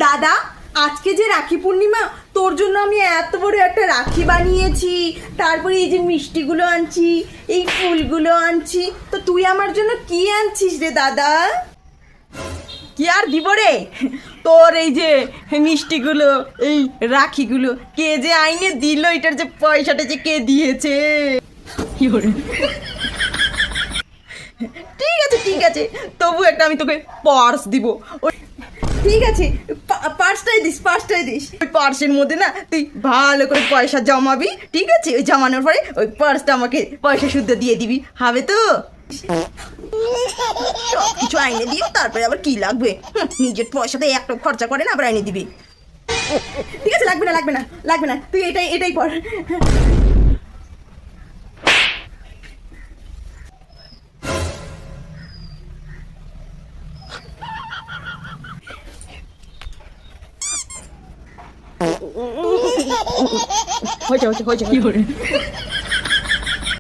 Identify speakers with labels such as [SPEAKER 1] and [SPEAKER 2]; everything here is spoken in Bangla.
[SPEAKER 1] দাদা, আজকে যে রাখি পূর্ণিমা, তোর জন্য আমি এত বড় একটা রাখি বানিয়েছি, তারপরে এই যে মিষ্টিগুলো আনছি, এই ফুলগুলো আনছি, তো তুই আমার জন্য কি আনছিস রে দাদা? কি আর দিব রে, তোর এই যে মিষ্টিগুলো, এই রাখিগুলো কে যে আইনে দিল, এটার যে পয়সাটা যে কে দিয়েছে। কি করে? ঠিক আছে ঠিক আছে, তবু একটা আমি তোকে পার্স দিব। ঠিক আছে, পার্সটাই দিস। ওই পার্সের মধ্যে না তুই ভালো করে পয়সা জমাবি, ঠিক আছে? ওই জমানোর পরে ওই পার্সটা আমাকে পয়সা শুদ্ধ দিয়ে দিবি, হবে তো? সব কিছু আইনে দিও, তারপরে আবার কি লাগবে? নিজের পয়সাতে একটা খরচা করে না, আবার আইনে দিবি। ঠিক আছে, লাগবে না, তুই এটাই পড়। হয়েছে কি করে?